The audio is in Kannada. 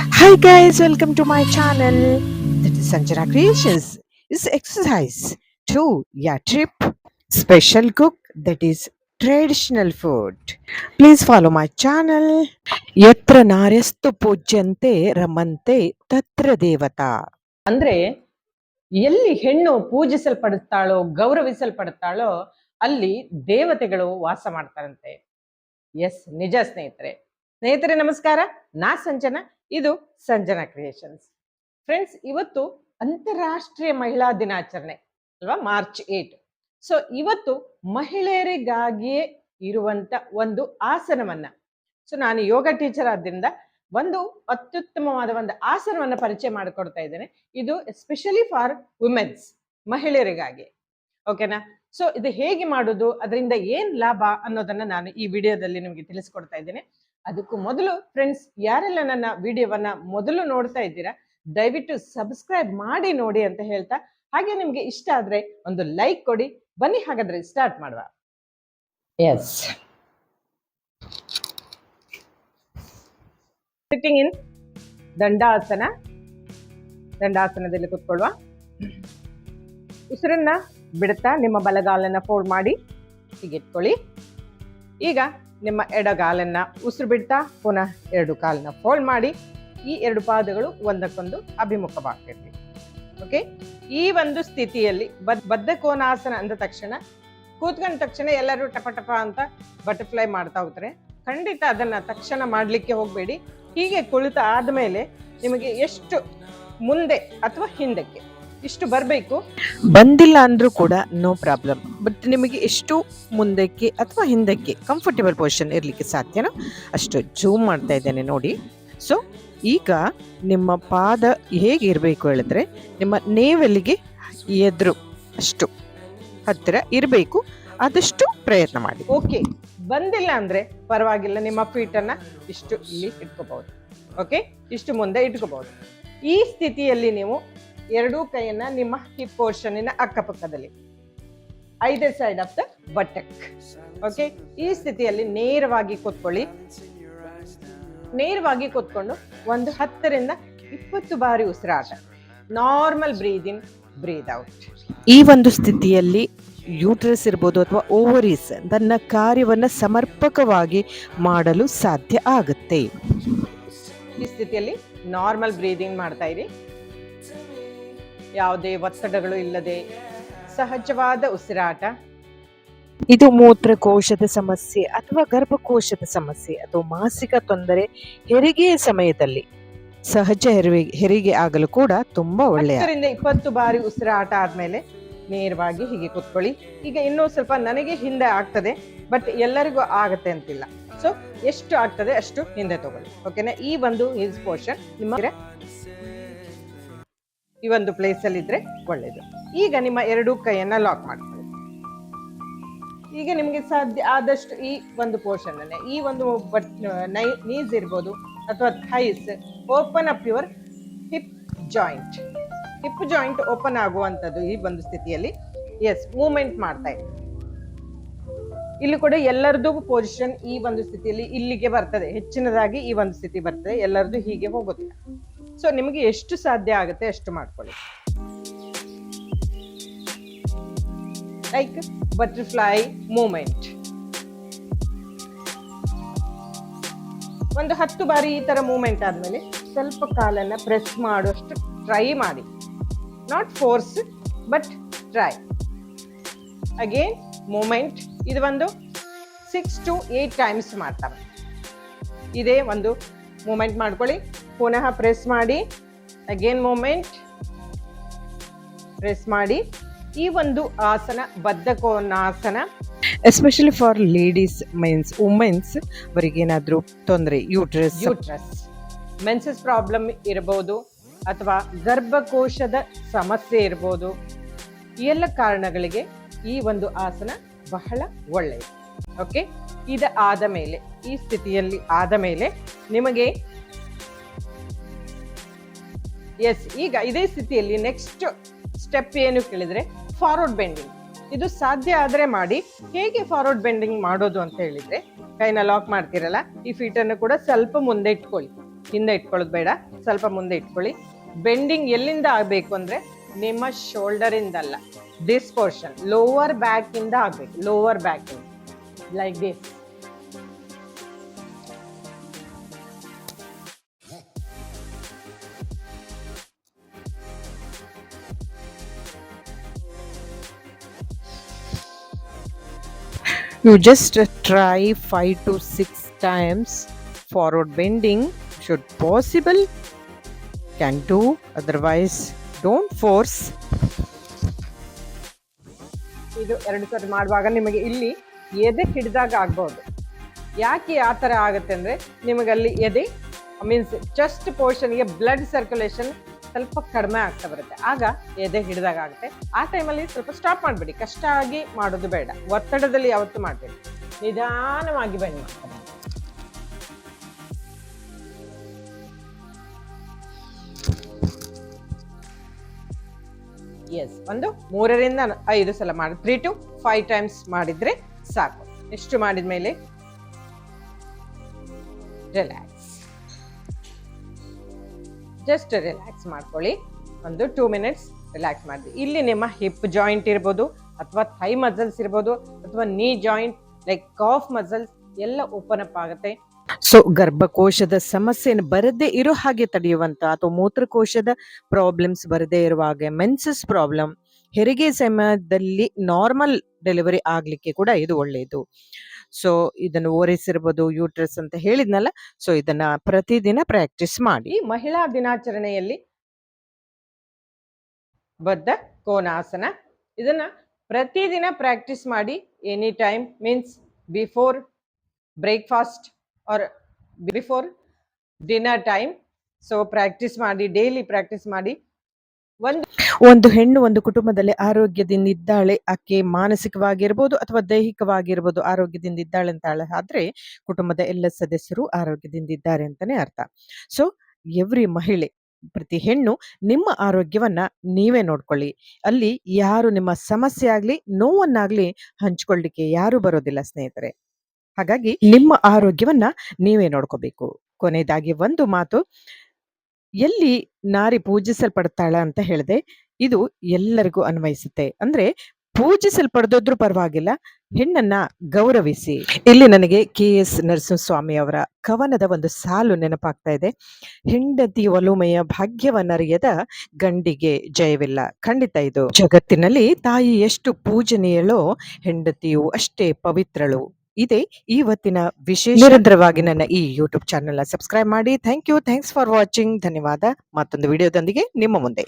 Hi guys, welcome to my channel. That is Sanjana Creations. Is exercise 2, yeah, trip, special cook, that is traditional food. Please follow my channel. ಯತ್ರ ನಾರ್ಯಸ್ತು ಪೂಜ್ಯಂತೆ ರಮಂತೆ ತತ್ರ ದೇವತಾ. ಅಂದ್ರೆ ಎಲ್ಲಿ ಹೆಣ್ಣು ಪೂಜಿಸಲ್ಪಡುತ್ತಾಳೋ ಗೌರವಿಸಲ್ಪಡುತ್ತಾಳೋ ಅಲ್ಲಿ ದೇವತೆಗಳು ವಾಸ ಮಾಡ್ತಾರಂತೆ. ಎಸ್, ನಿಜ ಸ್ನೇಹಿತರೆ ನಮಸ್ಕಾರ. ನಾ ಸಂಜನಾ, ಇದು ಸಂಜನಾ ಕ್ರಿಯೇಷನ್ಸ್. ಫ್ರೆಂಡ್ಸ್, ಇವತ್ತು ಅಂತಾರಾಷ್ಟ್ರೀಯ ಮಹಿಳಾ ದಿನಾಚರಣೆ ಅಲ್ವಾ, ಮಾರ್ಚ್ 8. ಸೊ ಇವತ್ತು ಮಹಿಳೆಯರಿಗಾಗಿಯೇ ಇರುವಂತ ಒಂದು ಆಸನವನ್ನ, ಸೊ ನಾನು ಯೋಗ ಟೀಚರ್ ಆದ್ದರಿಂದ ಒಂದು ಅತ್ಯುತ್ತಮವಾದ ಒಂದು ಆಸನವನ್ನ ಪರಿಚಯ ಮಾಡಿಕೊಡ್ತಾ ಇದ್ದೇನೆ. ಇದು ಎಸ್ಪೆಷಲಿ ಫಾರ್ ವುಮೆನ್ಸ್, ಮಹಿಳೆಯರಿಗಾಗಿ. ಓಕೆನಾ? ಸೊ ಇದು ಹೇಗೆ ಮಾಡೋದು, ಅದರಿಂದ ಏನ್ ಲಾಭ ಅನ್ನೋದನ್ನ ನಾನು ಈ ವಿಡಿಯೋದಲ್ಲಿ ನಿಮಗೆ ತಿಳಿಸ್ಕೊಡ್ತಾ ಇದ್ದೇನೆ. ಅದಕ್ಕೂ ಮೊದಲು ಫ್ರೆಂಡ್ಸ್, ಯಾರೆಲ್ಲ ನನ್ನ ವಿಡಿಯೋವನ್ನ ಮೊದಲು ನೋಡ್ತಾ ಇದ್ದೀರಾ, ದಯವಿಟ್ಟು ಸಬ್ಸ್ಕ್ರೈಬ್ ಮಾಡಿ ನೋಡಿ ಅಂತ ಹೇಳ್ತಾ, ಹಾಗೆ ನಿಮ್ಗೆ ಇಷ್ಟ ಆದ್ರೆ ಒಂದು ಲೈಕ್ ಕೊಡಿ. ಬನ್ನಿ ಹಾಗಾದ್ರೆ ಸ್ಟಾರ್ಟ್ ಮಾಡುವ. Yes, sitting in Dandasana. ದಂಡಾಸನದಲ್ಲಿ ಕೂತ್ಕೊಳ್ಳುವ. ಉಸಿರನ್ನ ಬಿಡುತ್ತಾ ನಿಮ್ಮ ಬಲಗಾಲನ್ನ ಫೋಲ್ಡ್ ಮಾಡಿ ಹೀಗೆ ಇಟ್ಕೊಳ್ಳಿ. ಈಗ ನಿಮ್ಮ ಎಡಗಾಲನ್ನ ಉಸಿರು ಬಿಡ್ತಾ ಪುನಃ ಎರಡು ಕಾಲನ್ನ ಫೋಲ್ಡ್ ಮಾಡಿ ಈ ಎರಡು ಪಾದಗಳು ಒಂದಕ್ಕೊಂದು ಅಭಿಮುಖವಾಗ್ತಿರ್ಲಿ. ಓಕೆ, ಈ ಒಂದು ಸ್ಥಿತಿಯಲ್ಲಿ ಬದ್ಧ ಕೋನಾಸನ ಅಂದ ತಕ್ಷಣ, ಕೂತ್ಕೊಂಡ ತಕ್ಷಣ ಎಲ್ಲರೂ ಟಪ ಟಪ ಅಂತ ಬಟರ್ಫ್ಲೈ ಮಾಡ್ತಾ ಹೋಗ್ತಾರೆ. ಖಂಡಿತ ಅದನ್ನ ತಕ್ಷಣ ಮಾಡ್ಲಿಕ್ಕೆ ಹೋಗ್ಬೇಡಿ. ಹೀಗೆ ಕುಳಿತ ಆದ್ಮೇಲೆ ನಿಮಗೆ ಎಷ್ಟು ಮುಂದೆ ಅಥವಾ ಹಿಂದಕ್ಕೆ ಇಷ್ಟು ಬರಬೇಕು. ಬಂದಿಲ್ಲ ಅಂದ್ರೂ ಕೂಡ ನೋ ಪ್ರಾಬ್ಲಮ್, ಬಟ್ ನಿಮಗೆ ಎಷ್ಟು ಮುಂದಕ್ಕೆ ಅಥವಾ ಹಿಂದಕ್ಕೆ ಕಂಫರ್ಟೇಬಲ್ ಪೊಸಿಷನ್ ಇರಲಿಕ್ಕೆ ಸಾಧ್ಯನೋ ಅಷ್ಟು ಜೂಮ್ ಮಾಡ್ತಾ ಇದ್ದೇನೆ ನೋಡಿ. ಸೊ ಈಗ ನಿಮ್ಮ ಪಾದ ಹೇಗೆ ಇರಬೇಕು ಹೇಳಿದ್ರೆ, ನಿಮ್ಮ ನೇವಲಿಗೆ ಎದುರು ಅಷ್ಟು ಹತ್ತಿರ ಇರಬೇಕು. ಆದಷ್ಟು ಪ್ರಯತ್ನ ಮಾಡಿ. ಓಕೆ, ಬಂದಿಲ್ಲ ಅಂದ್ರೆ ಪರವಾಗಿಲ್ಲ, ನಿಮ್ಮ ಫೀಟನ್ನ ಇಷ್ಟು ಇಲ್ಲಿ ಇಟ್ಕೋಬಹುದು. ಓಕೆ, ಇಷ್ಟು ಮುಂದೆ ಇಟ್ಕೋಬಹುದು. ಈ ಸ್ಥಿತಿಯಲ್ಲಿ ನೀವು ಎರಡೂ ಕೈಯನ್ನ ನಿಮ್ಮ ಹಿಪ್ ಪೋರ್ಷನ್ನಿನ ಅಕ್ಕಪಕ್ಕದಲ್ಲಿ, either side of the buttock. Okay, ಈ ಸ್ಥಿತಿಯಲ್ಲಿ ನೇರವಾಗಿ ಕೂತ್ಕೊಳ್ಳಿ. ನೇರವಾಗಿ ಕೂತ್ಕೊಂಡು ಒಂದು 10 ರಿಂದ 20 ಬಾರಿ ಉಸಿರಾಟ. ನಾರ್ಮಲ್ ಬ್ರೀದ್ ಇನ್, ಬ್ರೀದ್ ಔಟ್. ಈ ಒಂದು ಸ್ಥಿತಿಯಲ್ಲಿ ಯೂಟ್ರಸ್ ಇರ್ಬೋದು ಅಥವಾ ಓವರೀಸ್ ತನ್ನ ಕಾರ್ಯವನ್ನು ಸಮರ್ಪಕವಾಗಿ ಮಾಡಲು ಸಾಧ್ಯ ಆಗುತ್ತೆ. ಈ ಸ್ಥಿತಿಯಲ್ಲಿ ನಾರ್ಮಲ್ ಬ್ರೀದಿಂಗ್ ಮಾಡ್ತಾ ಇರಿ. ಯಾವುದೇ ಒತ್ತಡಗಳು ಇಲ್ಲದೆ ಸಹಜವಾದ ಉಸಿರಾಟ. ಇದು ಮೂತ್ರಕೋಶದ ಸಮಸ್ಯೆ ಅಥವಾ ಗರ್ಭಕೋಶದ ಸಮಸ್ಯೆ ಅಥವಾ ಮಾಸಿಕ ತೊಂದರೆ, ಹೆರಿಗೆಯ ಸಮಯದಲ್ಲಿ ಸಹಜ ಹೆರಿಗೆ ಆಗಲು ಕೂಡ ತುಂಬಾ ಒಳ್ಳೆಯ. 10 ರಿಂದ 20 ಬಾರಿ ಉಸಿರಾಟ ಆದ್ಮೇಲೆ ನೇರವಾಗಿ ಹೀಗೆ ಕೂತ್ಕೊಳ್ಳಿ. ಈಗ ಇನ್ನೂ ಸ್ವಲ್ಪ ನನಗೆ ಹಿಂದೆ ಆಗ್ತದೆ, ಬಟ್ ಎಲ್ಲರಿಗೂ ಆಗತ್ತೆ ಅಂತಿಲ್ಲ. ಸೊ ಎಷ್ಟು ಆಗ್ತದೆ ಅಷ್ಟು ಹಿಂದೆ ತಗೊಳ್ಳಿ. ಓಕೆನಾ? ಈ ಒಂದು ಹಿಲ್ಸ್ ಪೋರ್ಷನ್ ನಿಮ್ಮ ಈ ಒಂದು ಪ್ಲೇಸ್ ಅಲ್ಲಿ ಇದ್ರೆ ಒಳ್ಳೇದು. ಈಗ ನಿಮ್ಮ ಎರಡೂ ಕೈಯನ್ನ ಲಾಕ್ ಮಾಡ್ಕೊಳ್ಳಿ. ಈಗ ನಿಮ್ಗೆ ಸಾಧ್ಯ ಆದಷ್ಟು ಈ ಒಂದು ಪೋರ್ಷನ್ ಅನ್ನ, ಈ ಒಂದು ನೀಸ್ ಇರ್ಬೋದು ಅಥವಾ thighs, open up your hip joint. Hip joint open ಆಗುವಂಥದ್ದು ಈ ಒಂದು ಸ್ಥಿತಿಯಲ್ಲಿ. ಎಸ್, ಮೂವ್ಮೆಂಟ್ ಮಾಡ್ತಾ ಇದೆ. ಇಲ್ಲಿ ಕೂಡ ಎಲ್ಲರದು ಪೊಸಿಷನ್ ಈ ಒಂದು ಸ್ಥಿತಿಯಲ್ಲಿ ಇಲ್ಲಿಗೆ ಬರ್ತದೆ, ಹೆಚ್ಚಿನದಾಗಿ ಈ ಒಂದು ಸ್ಥಿತಿ ಬರ್ತದೆ, ಎಲ್ಲರದು ಹೀಗೆ ಹೋಗೋದಿಲ್ಲ. ಸೊ ನಿಮಗೆ ಎಷ್ಟು ಸಾಧ್ಯ ಆಗುತ್ತೆ ಅಷ್ಟು ಮಾಡ್ಕೊಳ್ಳಿ. Like butterfly movement. ಒಂದು 10 ಬಾರಿ ಈ ತರ ಮೂವ್ಮೆಂಟ್ ಆದ್ಮೇಲೆ ಸ್ವಲ್ಪ ಕಾಲನ್ನ ಪ್ರೆಸ್ ಮಾಡುವಷ್ಟು ಟ್ರೈ ಮಾಡಿ. Not force but try. Again movement. ಇದು ಒಂದು 6 to 8 ಟೈಮ್ಸ್ ಮಾಡ್ತಾರೆ. ಇದೇ ಒಂದು ಮೂಮೆಂಟ್ ಮಾಡ್ಕೊಳ್ಳಿ. ಪುನಃ ಪ್ರೆಸ್ ಮಾಡಿ, ಅಗೇನ್ ಮೂಮೆಂಟ್, ಪ್ರೆಸ್ ಮಾಡಿ. ಈ ಒಂದು ಆಸನ Baddha Konasana, especially for ladies, means womens, ಅವರಿಗೇನಾದ್ರೂ ತೊಂದರೆ, ಯೂಟ್ರಸ್ ಮೆನ್ಸಸ್ ಪ್ರಾಬ್ಲಮ್ ಇರಬಹುದು ಅಥವಾ ಗರ್ಭಕೋಶದ ಸಮಸ್ಯೆ ಇರಬಹುದು. ಈ ಎಲ್ಲ ಕಾರಣಗಳಿಗೆ ಈ ಒಂದು ಆಸನ ಬಹಳ ಒಳ್ಳೆಯದು. ಓಕೆ, ಇದು ಆದ ಮೇಲೆ, ಈ ಸ್ಥಿತಿಯಲ್ಲಿ ಆದ ಮೇಲೆ ನಿಮಗೆ ಎಸ್, ಈಗ ಇದೇ ಸ್ಥಿತಿಯಲ್ಲಿ ನೆಕ್ಸ್ಟ್ ಸ್ಟೆಪ್ ಏನು ಕೇಳಿದ್ರೆ ಫಾರ್ವರ್ಡ್ ಬೆಂಡಿಂಗ್. ಇದು ಸಾಧ್ಯ ಆದ್ರೆ ಮಾಡಿ. ಹೇಗೆ ಫಾರ್ವರ್ಡ್ ಬೆಂಡಿಂಗ್ ಮಾಡೋದು ಅಂತ ಹೇಳಿದ್ರೆ, ಕೈನ ಲಾಕ್ ಮಾಡ್ತಿರಲ್ಲ, ಈ ಫೀಟನ್ನು ಕೂಡ ಸ್ವಲ್ಪ ಮುಂದೆ ಇಟ್ಕೊಳ್ಳಿ. ಹಿಂದೆ ಇಟ್ಕೊಳ್ಳೋದು ಬೇಡ, ಸ್ವಲ್ಪ ಮುಂದೆ ಇಟ್ಕೊಳ್ಳಿ. ಬೆಂಡಿಂಗ್ ಎಲ್ಲಿಂದ ಆಗಬೇಕು ಅಂದ್ರೆ ನಿಮ್ಮ ಶೋಲ್ಡರ್ ಇಂದಲ್ಲ, ದಿಸ್ ಪೋರ್ಷನ್ ಲೋವರ್ ಬ್ಯಾಕ್ ಇಂದ ಆಗ್ಬೇಕು, ಲೋವರ್ ಬ್ಯಾಕ್ ಇಂದ, like this. You just try 5 to 6 times. Forward bending should possible. Can do, otherwise don't force. ಇದು 2 ಸರಿ ಮಾಡುವಾಗ ನಿಮಗೆ ಇಲ್ಲಿ ಎದೆ ಹಿಡಿದಾಗ ಆಗ್ಬಹುದು. ಯಾಕೆ ಆ ಥರ ಆಗುತ್ತೆ ಅಂದರೆ ನಿಮಗಲ್ಲಿ ಎದೆ ಮೀನ್ಸ್ ಚೆಸ್ಟ್ ಪೋರ್ಷನ್ಗೆ ಬ್ಲಡ್ ಸರ್ಕ್ಯುಲೇಷನ್ ಸ್ವಲ್ಪ ಕಡಿಮೆ ಆಗ್ತಾ ಬರುತ್ತೆ, ಆಗ ಎದೆ ಹಿಡಿದಾಗ ಆಗುತ್ತೆ. ಆ ಟೈಮಲ್ಲಿ ಸ್ವಲ್ಪ ಸ್ಟಾಪ್ ಮಾಡಿಬಿಡಿ, ಕಷ್ಟ ಆಗಿ ಮಾಡೋದು ಬೇಡ, ಒತ್ತಡದಲ್ಲಿ ಯಾವತ್ತೂ ಮಾಡಬೇಡಿ, ನಿಧಾನವಾಗಿ ಬೆಂಡ್ ಮಾಡ್ತಾರೆ. ಎಸ್, ಒಂದು 3 ರಿಂದ 5 ಸಲ ಮಾಡಿ, 3 to 5 ಟೈಮ್ಸ್ ಮಾಡಿದ್ರೆ ಸಾಕು. ಎಷ್ಟು ಮಾಡಿದ್ಮೇಲೆ ರಿಲ್ಯಾಕ್ಸ್, ಜಸ್ಟ್ ರಿಲ್ಯಾಕ್ಸ್ ಮಾಡ್ಕೊಳ್ಳಿ. ಒಂದು 2 ಮಿನಿಟ್ಸ್ ರಿಲ್ಯಾಕ್ಸ್ ಮಾಡಿ. ಇಲ್ಲಿ ನಿಮ್ಮ ಹಿಪ್ ಜಾಯಿಂಟ್ ಇರ್ಬೋದು, ಅಥವಾ ಥೈ ಮಸಲ್ಸ್ ಇರ್ಬೋದು, ಅಥವಾ knee joint like calf muscles ಎಲ್ಲ ಓಪನ್ ಅಪ್ ಆಗುತ್ತೆ. ಸೊ ಗರ್ಭಕೋಶದ ಸಮಸ್ಯೆಯನ್ನು ಬರದೇ ಇರೋ ಹಾಗೆ ತಡೆಯುವಂತ, ಅಥವಾ ಮೂತ್ರಕೋಶದ ಪ್ರಾಬ್ಲಮ್ಸ್ ಬರದೇ ಇರುವಾಗ, ಮೆನ್ಸಸ್ ಪ್ರಾಬ್ಲಮ್, ಹೆರಿಗೆ ಸಮಯದಲ್ಲಿ ನಾರ್ಮಲ್ ಡೆಲಿವರಿ ಆಗ್ಲಿಕ್ಕೆ ಕೂಡ ಇದು ಒಳ್ಳೆಯದು. ಸೊ ಇದನ್ನು ಓರಿಸಿರ್ಬೋದು, ಯೂಟ್ರಸ್ ಅಂತ ಹೇಳಿದ್ನಲ್ಲ, ಸೊ ಇದನ್ನ ಪ್ರತಿದಿನ ಪ್ರಾಕ್ಟೀಸ್ ಮಾಡಿ. ಈ ಮಹಿಳಾ ದಿನಾಚರಣೆಯಲ್ಲಿ ಬದ್ಧ ಕೋನಾಸನ, ಇದನ್ನ ಪ್ರತಿದಿನ ಪ್ರಾಕ್ಟೀಸ್ ಮಾಡಿ. Any time means before breakfast or before dinner time. So practice ಮಾಡಿ, ಡೈಲಿ ಪ್ರಾಕ್ಟೀಸ್ ಮಾಡಿ. ಒಂದು ಹೆಣ್ಣು ಒಂದು ಕುಟುಂಬದಲ್ಲಿ ಆರೋಗ್ಯದಿಂದ ಇದ್ದಾಳೆ, ಆಕೆ ಮಾನಸಿಕವಾಗಿರ್ಬೋದು ಅಥವಾ ದೈಹಿಕವಾಗಿರ್ಬೋದು ಆರೋಗ್ಯದಿಂದ ಇದ್ದಾಳೆ ಅಂತ ಆದ್ರೆ ಕುಟುಂಬದ ಎಲ್ಲ ಸದಸ್ಯರು ಆರೋಗ್ಯದಿಂದ ಇದ್ದಾರೆ ಅಂತಾನೆ ಅರ್ಥ. ಸೊ ಎವ್ರಿ ಮಹಿಳೆ, ಪ್ರತಿ ಹೆಣ್ಣು ನಿಮ್ಮ ಆರೋಗ್ಯವನ್ನ ನೀವೇ ನೋಡ್ಕೊಳ್ಳಿ. ಅಲ್ಲಿ ಯಾರು ನಿಮ್ಮ ಸಮಸ್ಯೆ ಆಗ್ಲಿ ನೋವನ್ನಾಗ್ಲಿ ಹಂಚ್ಕೊಳ್ಳಿಕ್ಕೆ ಯಾರು ಬರೋದಿಲ್ಲ ಸ್ನೇಹಿತರೆ. ಹಾಗಾಗಿ ನಿಮ್ಮ ಆರೋಗ್ಯವನ್ನ ನೀವೇ ನೋಡ್ಕೋಬೇಕು. ಕೊನೆಯದಾಗಿ ಒಂದು ಮಾತು, ಎಲ್ಲಿ ನಾರಿ ಪೂಜಿಸಲ್ಪಡ್ತಾಳ ಅಂತ ಹೇಳಿದೆ, ಇದು ಎಲ್ಲರಿಗೂ ಅನ್ವಯಿಸುತ್ತೆ. ಅಂದ್ರೆ ಪೂಜಿಸಲ್ಪಡದಿದ್ರೂ ಪರವಾಗಿಲ್ಲ, ಹೆಣ್ಣನ್ನ ಗೌರವಿಸಿ. ಇಲ್ಲಿ ನನಗೆ KS ನರಸಿಂಹಸ್ವಾಮಿ ಅವರ ಕವನದ ಒಂದು ಸಾಲು ನೆನಪಾಗ್ತಾ ಇದೆ. ಹೆಂಡತಿ ಒಲುಮೆಯ ಭಾಗ್ಯವನ್ನರಿಯದ ಗಂಡಿಗೆ ಜಯವಿಲ್ಲ. ಖಂಡಿತ ಇದು ಜಗತ್ತಿನಲ್ಲಿ ತಾಯಿ ಎಷ್ಟು ಪೂಜನೀಯಳೋ, ಹೆಂಡತಿಯು ಅಷ್ಟೇ ಪವಿತ್ರಳು. ಇದೇ ಇವತ್ತಿನ ವಿಶೇಷ. ನಿರಂತರವಾಗಿ ನನ್ನ ಈ ಯೂಟ್ಯೂಬ್ ಚಾನೆಲ್ ಸಬ್ಸ್ಕ್ರೈಬ್ ಮಾಡಿ. Thanks for watching. ಧನ್ಯವಾದ. ಮತ್ತೊಂದು ವಿಡಿಯೋದೊಂದಿಗೆ ನಿಮ್ಮ ಮುಂದೆ.